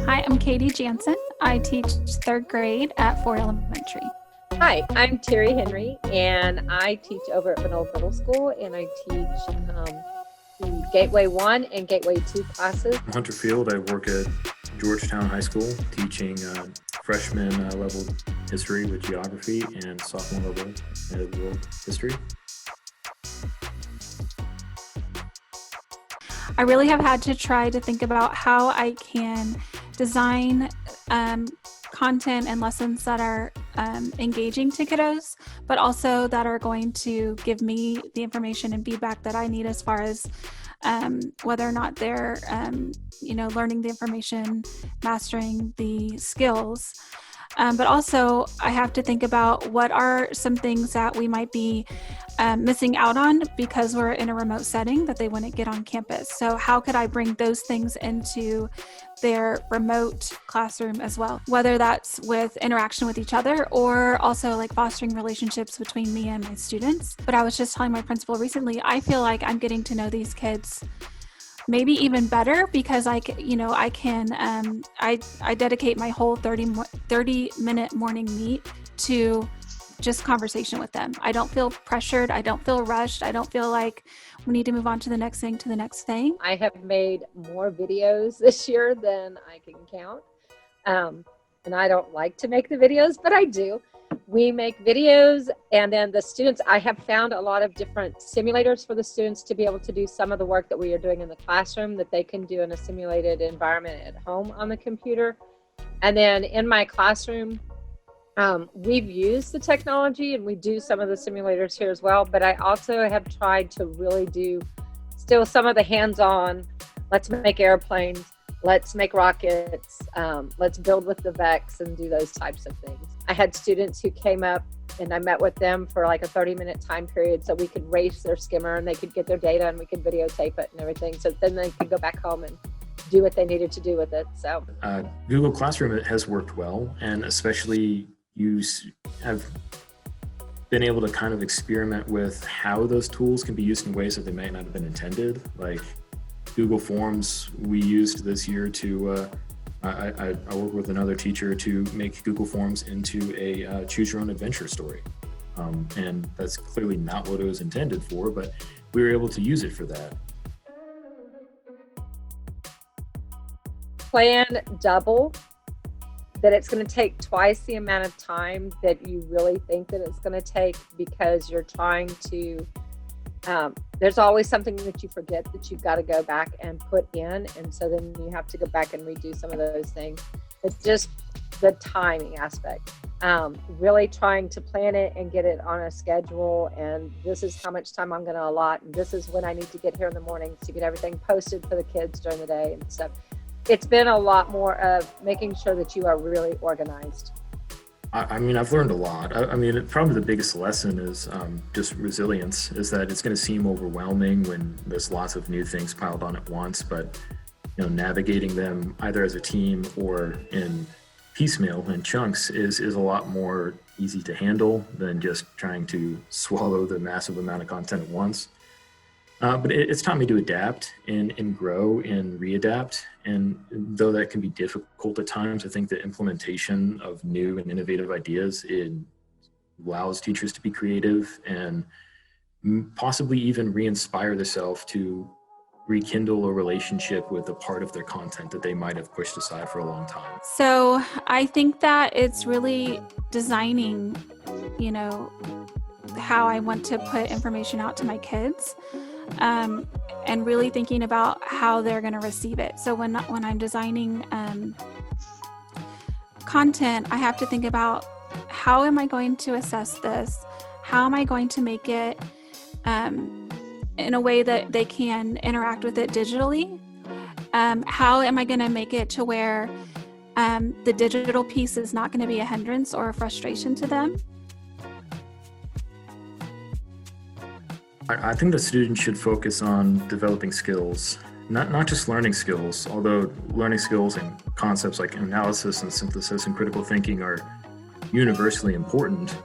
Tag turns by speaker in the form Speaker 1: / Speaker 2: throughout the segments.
Speaker 1: Hi, I'm Katie Jansen. I teach third grade at Ford Elementary.
Speaker 2: Hi, I'm Terry Henry, and I teach over at Vanilla Middle School, and I teach the Gateway 1 and Gateway 2 classes.
Speaker 3: I'm Hunter Field. I work at Georgetown High School teaching freshman level history with geography and sophomore level world history.
Speaker 1: I really have had to try to think about how I can design content and lessons that are engaging to kiddos, but also that are going to give me the information and feedback that I need as far as whether or not they're, learning the information, mastering the skills. But also I have to think about what are some things that we might be missing out on because we're in a remote setting that they wouldn't get on campus. So how could I bring those things into their remote classroom as well, whether that's with interaction with each other or also like fostering relationships between me and my students. But I was just telling my principal recently, I feel like I'm getting to know these kids maybe even better because I dedicate my whole 30-minute morning meet to just conversation with them. I don't feel pressured. I don't feel rushed. I don't feel like we need to move on to the next thing.
Speaker 2: I have made more videos this year than I can count. And I don't like to make the videos, but I do. We make videos, and then the students, I have found a lot of different simulators for the students to be able to do some of the work that we are doing in the classroom that they can do in a simulated environment at home on the computer. And then in my classroom, we've used the technology and we do some of the simulators here as well, but I also have tried to really do still some of the hands-on, let's make airplanes, let's make rockets, let's build with the VEX and do those types of things. I had students who came up and I met with them for like a 30-minute time period so we could race their skimmer and they could get their data and we could videotape it and everything. So then they could go back home and do what they needed to do with it. So
Speaker 3: Google Classroom has worked well, and especially you have been able to kind of experiment with how those tools can be used in ways that they might not have been intended. Like Google Forms we used this year to, I worked with another teacher to make Google Forms into a choose your own adventure story. And that's clearly not what it was intended for, but we were able to use it for that.
Speaker 2: Plan double, that it's going to take twice the amount of time that you really think that it's going to take because you're trying to, there's always something that you forget that you've got to go back and put in. And so then you have to go back and redo some of those things. It's just the timing aspect. Really trying to plan it and get it on a schedule. And this is how much time I'm going to allot. And this is when I need to get here in the mornings to get everything posted for the kids during the day and stuff. It's been a lot more of making sure that you are really organized.
Speaker 3: I mean, I've learned a lot. I mean, probably the biggest lesson is just resilience, is that it's going to seem overwhelming when there's lots of new things piled on at once, but navigating them either as a team or in piecemeal in chunks is a lot more easy to handle than just trying to swallow the massive amount of content at once. But it's taught me to adapt and grow and readapt. And though that can be difficult at times, I think the implementation of new and innovative ideas, it allows teachers to be creative and possibly even re-inspire themselves to rekindle a relationship with a part of their content that they might have pushed aside for a long time.
Speaker 1: So I think that it's really designing, how I want to put information out to my kids. And really thinking about how they're going to receive it. So when I'm designing content, I have to think about how am I going to assess this? How am I going to make it in a way that they can interact with it digitally? How am I going to make it to where the digital piece is not going to be a hindrance or a frustration to them?
Speaker 3: I think the students should focus on developing skills, not just learning skills, although learning skills and concepts like analysis and synthesis and critical thinking are universally important.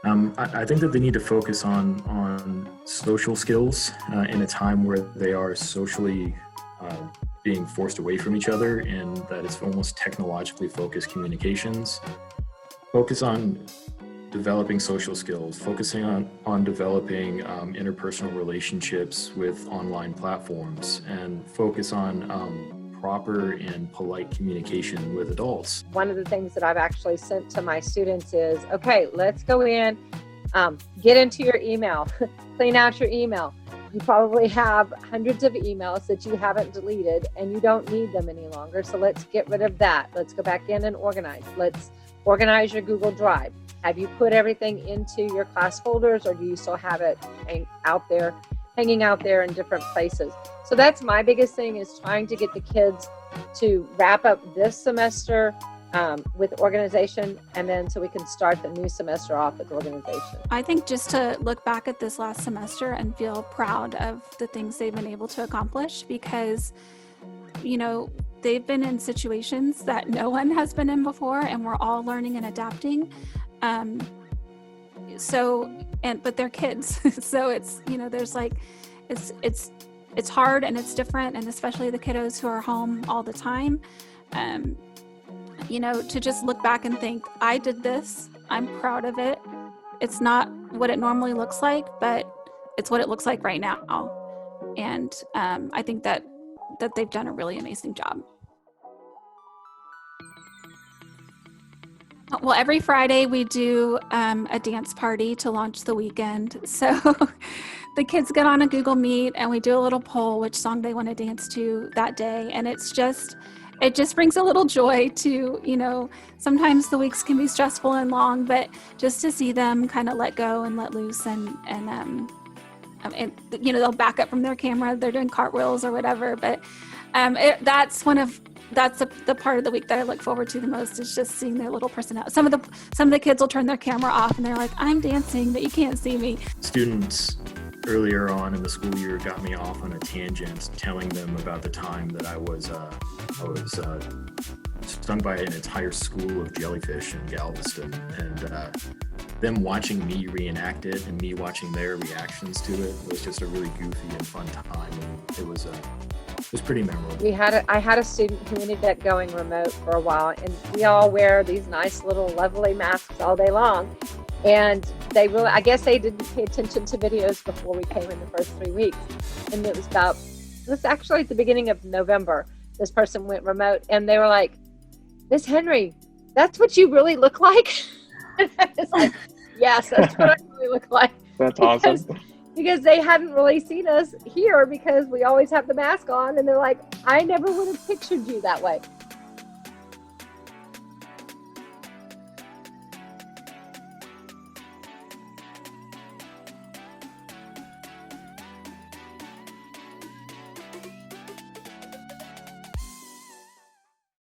Speaker 3: I think that they need to focus on social skills in a time where they are socially being forced away from each other, and that it's almost technologically focused communications. Focus on developing social skills, focusing on developing interpersonal relationships with online platforms, and focus on proper and polite communication with adults.
Speaker 2: One of the things that I've actually sent to my students is, okay, let's go in, get into your email, clean out your email. You probably have hundreds of emails that you haven't deleted and you don't need them any longer. So let's get rid of that. Let's go back in and organize. Let's organize your Google Drive. Have you put everything into your class folders, or do you still have it hanging out there in different places? So that's my biggest thing, is trying to get the kids to wrap up this semester with organization, and then so we can start the new semester off with organization.
Speaker 1: I think just to look back at this last semester and feel proud of the things they've been able to accomplish, because, you know, they've been in situations that no one has been in before, and we're all learning and adapting. But they're kids. So it's, you know, there's like, it's hard and it's different. And especially the kiddos who are home all the time, you know, to just look back and think, I did this, I'm proud of it. It's not what it normally looks like, but it's what it looks like right now. And I think that they've done a really amazing job. Well, every Friday we do a dance party to launch the weekend. So the kids get on a Google Meet and we do a little poll which song they want to dance to that day. And it just brings a little joy to, you know, sometimes the weeks can be stressful and long, but just to see them kind of let go and let loose and you know, they'll back up from their camera, they're doing cartwheels or whatever. But that's the part of the week that I look forward to the most, is just seeing their little personality. Some of the kids will turn their camera off and they're like, I'm dancing, but you can't see me.
Speaker 3: Students earlier on in the school year got me off on a tangent, telling them about the time that I was stung by an entire school of jellyfish in Galveston, and them watching me reenact it and me watching their reactions to it was just a really goofy and fun time. And it was pretty memorable.
Speaker 2: I had a student who ended up going remote for a while, and we all wear these nice little lovely masks all day long. And I guess they didn't pay attention to videos before we came in the first 3 weeks. And it was actually at the beginning of November, this person went remote, and they were like, Miss Henry, that's what you really look like? And I was like, yes, that's what I really look like.
Speaker 4: That's awesome.
Speaker 2: Because they hadn't really seen us here, because we always have the mask on, and they're like, I never would have pictured you that way.